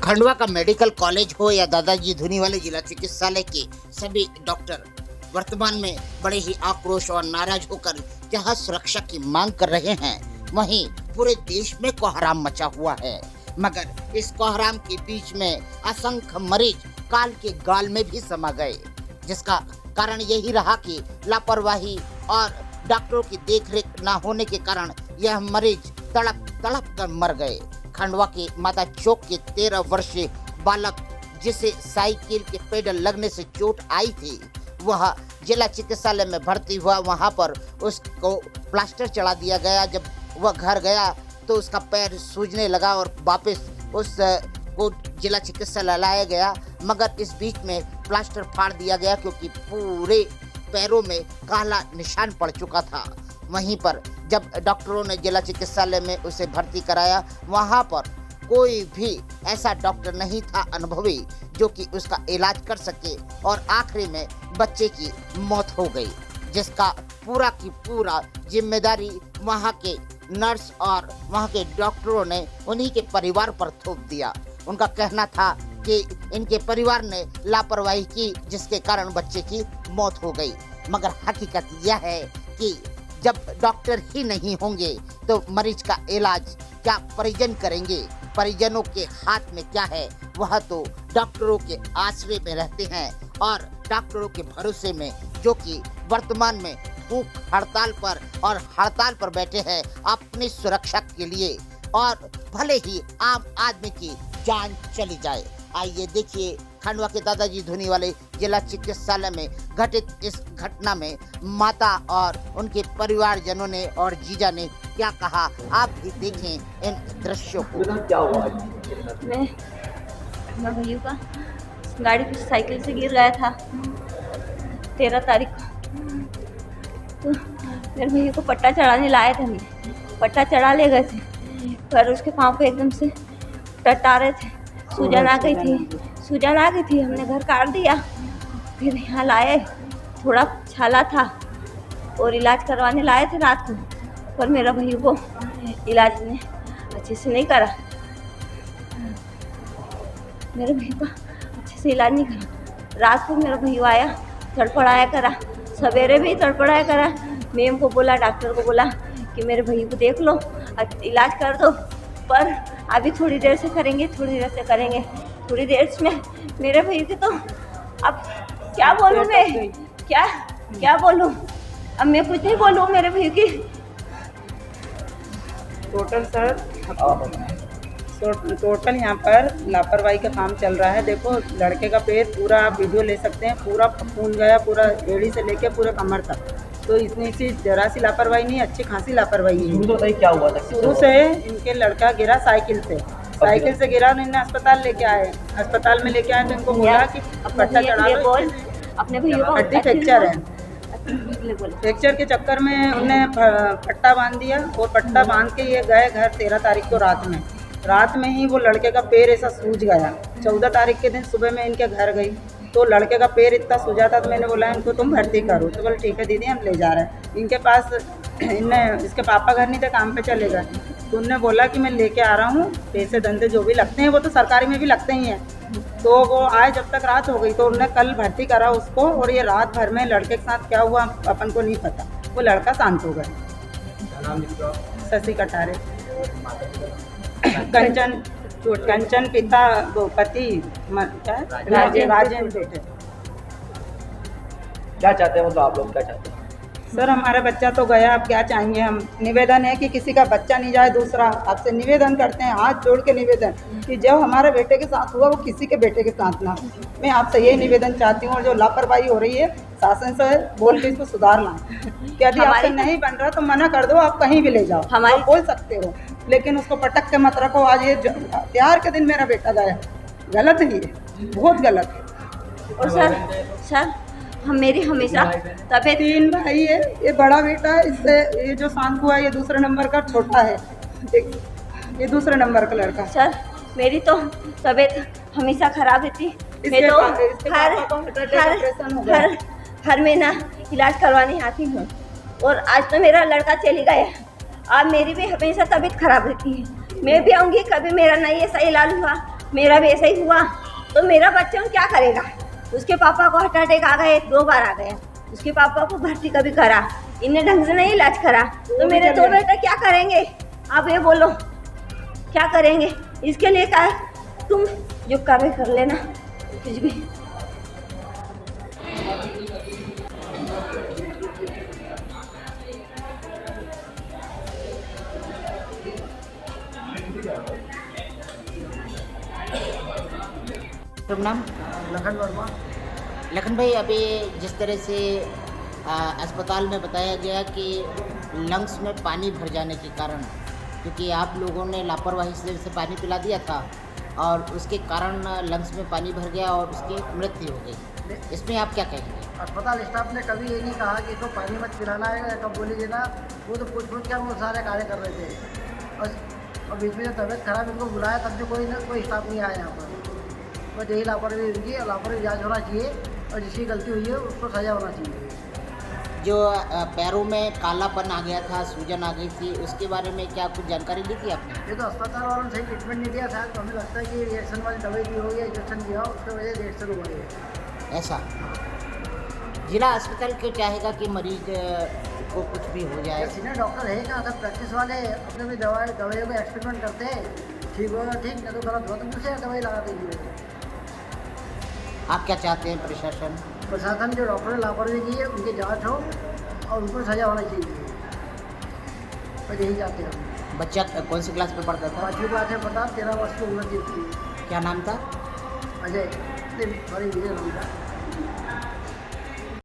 खंडवा का medical college हो या दादाजी धुनीवाले जिला चिकित्सालय के सभी डॉक्टर वर्तमान में बड़े ही आक्रोश और नाराज होकर जहां सुरक्षा की मांग कर रहे हैं, वहीं पूरे देश में कोहराम मचा हुआ है। मगर इस कोहराम के बीच में असंख्य मरीज काल के गाल में भी समा गए, जिसका कारण यही रहा कि लापरवाही और डॉक्टरों की देखरेख न होने के कारण यह मरीज तड़प तड़प कर मर गए। खंडवा के माता चौक के 13 वर्षीय बालक, जिसे साइकिल के पेडल लगने से चोट आई थी, वह जिला चिकित्सालय में भर्ती हुआ। वहां पर उसको प्लास्टर चढ़ा दिया गया। जब वह घर गया तो उसका पैर सूजने लगा और वापस उसको जिला चिकित्सालय लाया गया, मगर इस बीच में प्लास्टर फाड़ दिया गया क्योंकि पूरे पैरों में काला निशान पड़ चुका था। वहीं पर जब डॉक्टरों ने जिला चिकित्सालय में उसे भर्ती कराया, वहां पर कोई भी ऐसा डॉक्टर नहीं था अनुभवी जो कि उसका इलाज कर सके, और आखिरी में बच्चे की मौत हो गई, जिसका पूरा की पूरा जिम्मेदारी वहां के नर्स और वहां के डॉक्टरों ने उन्हीं के परिवार पर थोप दिया। उनका कहना था कि इनके परिवार ने लापरवाही की, जिसके कारण बच्चे की मौत हो गई। मगर हकीकत यह है कि जब डॉक्टर ही नहीं होंगे तो मरीज का इलाज क्या परिजन करेंगे? परिजनों के हाथ में क्या है? वह तो डॉक्टरों के आश्रय में रहते हैं और डॉक्टरों के भरोसे में, जो कि वर्तमान में भूख हड़ताल पर बैठे हैं अपनी सुरक्षा के लिए, और भले ही आम आदमी की जान चली जाए। आइए देखिए खंडवा के दादाजी धुनीवाले जिला चिकित्सालय में घटित इस घटना में माता और उनके परिवारजनों ने और जीजा ने क्या कहा। आप भी देखें इन दृश्यों को। क्या हुआ? मैं भैया का गाड़ी की साइकिल से गिर गया था 13 तारीख को। तो मेरे भैया को पट्टा चढ़ाने लाए थे। हम पट्टा चढ़ा ले गए थे, पर उसके पाँव पे एकदम से टटा रहे थे। सूजन आ गई थी। हमने घर काट दिया, फिर यहाँ लाए। थोड़ा छाला था और इलाज करवाने लाए थे रात को, पर मेरा भैया को इलाज ने अच्छे से नहीं करा। मेरे भैया का अच्छे से इलाज नहीं करा। रात को मेरा भैया आया, तड़पड़ाया करा, सवेरे भी तड़पड़ाया करा। मैम को बोला, डॉक्टर को बोला कि मेरे भैया को देख लो, इलाज कर दो, पर अभी थोड़ी देर से करेंगे। थोड़ी देर में मेरे भैया के तो अब क्या बोलूँ मैं, क्या बोलूँ? अब मैं कुछ नहीं बोलूँ मेरे भैया की। टोटल यहाँ पर लापरवाही का काम चल रहा है। देखो लड़के का पैर पूरा, आप वीडियो ले सकते हैं, पूरा फूल गया, पूरा एड़ी से लेके पूरे कमर तक। तो इतनी सी जरा सी लापरवाही नहीं, अच्छी खासी लापरवाही है। बताइए क्या हुआ था? शुरू से इनके लड़का गिरा साइकिल से गिरा, इन्हें अस्पताल लेके आए। अस्पताल में लेके आए तो इनको बोला कि पट्टा चढ़ा लो, अपने भैया को हड्डी फ्रैक्चर है। फ्रैक्चर के चक्कर में उन्हें पट्टा बांध दिया, और पट्टा बांध के ये गए घर 13 तारीख को रात में ही वो लड़के का पैर ऐसा सूज गया। 14 तारीख के दिन सुबह में इनके घर गई तो लड़के का पैर इतना सूजा था, तो मैंने बोला इनको तुम भर्ती करो। तो बोले ठीक है दीदी, हम ले जा रहे हैं। इनके पास इसके पापा घर नहीं थे, काम पे चले गए। तो उनने बोला कि मैं लेके आ रहा हूँ, पैसे धंधे जो भी लगते हैं वो तो सरकारी में भी लगते ही हैं। तो वो आए, जब तक रात हो गई तो उन्होंने कल भर्ती करा उसको, और ये रात भर में लड़के के साथ क्या हुआ अपन को नहीं पता। वो लड़का शांत हो गया। शशि कटारे, कंचन पिता, पति राजेंद्र बेटे। क्या चाहते हैं? मतलब आप लोग क्या चाहते हैं? सर हमारा बच्चा तो गया, अब क्या चाहेंगे हम? निवेदन है कि किसी का बच्चा नहीं जाए दूसरा। आपसे निवेदन करते हैं, हाथ जोड़ के निवेदन, कि जो हमारे बेटे के साथ हुआ वो किसी के बेटे के साथ ना हो। मैं आपसे यही निवेदन चाहती हूँ, और जो लापरवाही हो रही है शासन से बोल के इसको सुधार लाएं। कि यदि आपसे नहीं बन रहा तो मना कर दो, आप कहीं भी ले जाओ, आप बोल सकते हो, लेकिन उसको पटक के मत रखो। आज ये त्योहार के दिन मेरा बेटा गया, गलत ही है, बहुत गलत है। और सर मेरी हमेशा तबीयत। 3 भाई है, ये बड़ा बेटा है, इससे ये जो शांत हुआ ये दूसरे नंबर का, छोटा है ये दूसरे नंबर का लड़का। सर मेरी तो तबीयत हमेशा खराब रहती। मैं तो हर महीना इलाज करवाने आती हूँ, और आज तो मेरा लड़का चली गया। अब मेरी भी हमेशा तबीयत खराब रहती है। मैं भी आऊँगी, कभी मेरा नहीं ऐसा इलाज हुआ मेरा भी ऐसा ही हुआ तो मेरा बच्चा क्या करेगा। उसके पापा को हार्ट अटैक आ गए, 2 बार आ गया। उसके पापा को भर्ती कभी करा, इन्हें ढंग से नहीं इलाज करा, तो मेरे 2 बेटे क्या करेंगे। आप ये बोलो क्या करेंगे। इसके लिए क्या तुम जो कार्य कर लेना कुछ भी। शुभ नाम? लखन वर्मा। लखन भाई, अभी जिस तरह से अस्पताल में बताया गया कि लंग्स में पानी भर जाने के कारण, क्योंकि आप लोगों ने लापरवाही से पानी पिला दिया था और उसके कारण लंग्स में पानी भर गया और उसकी मृत्यु हो गई, इसमें आप क्या कहेंगे? अस्पताल स्टाफ ने कभी ये नहीं कहा कि इसको पानी मत पिलाना है या कब बोली देना। वो तो पूछ के वो सारे कार्य कर रहे थे और बीच में जब तबीयत खराब इनको बुलाया तब भी कोई स्टाफ नहीं आया यहाँ पर। बस यही लापरवाही उनकी, लापरवाही जाँच होना चाहिए और जिसकी गलती हुई है उसको सजा होना चाहिए। जो पैरों में कालापन आ गया था, सूजन आ गई थी, उसके बारे में क्या कुछ जानकारी ली थी आपने? ये तो अस्पताल वालों ने सही ट्रीटमेंट नहीं दिया शायद, तो हमें लगता है कि रिएक्शन वाली दवाई दी होगी या इंजेक्शन दिया हो, उसकी वजह से रिएक्शन हुआ है। ऐसा जिला अस्पताल क्यों चाहेगा कि मरीज को कुछ भी हो जाए? सीनियर डॉक्टर है क्या, सब प्रैक्टिस वाले अपने भी दवाइयों में एक्सपेरिमेंट करते हैं। ठीक होगा ठीक, नहीं तो गलत हुआ तो दूसरे दवाई लगा देंगे। आप क्या चाहते हैं प्रशासन? प्रशासन जो डॉक्टर ने लापरवाही की है उनकी जांच हो और उनको सजा होना चाहिए, बस यही चाहते हैं हम। बच्चा कौन सी क्लास में पढ़ता था? 5वीं क्लास में पढ़ा, 13 वर्ष की उम्र थी उसकी। क्या नाम था? अजय, सॉरी विजय नाम था।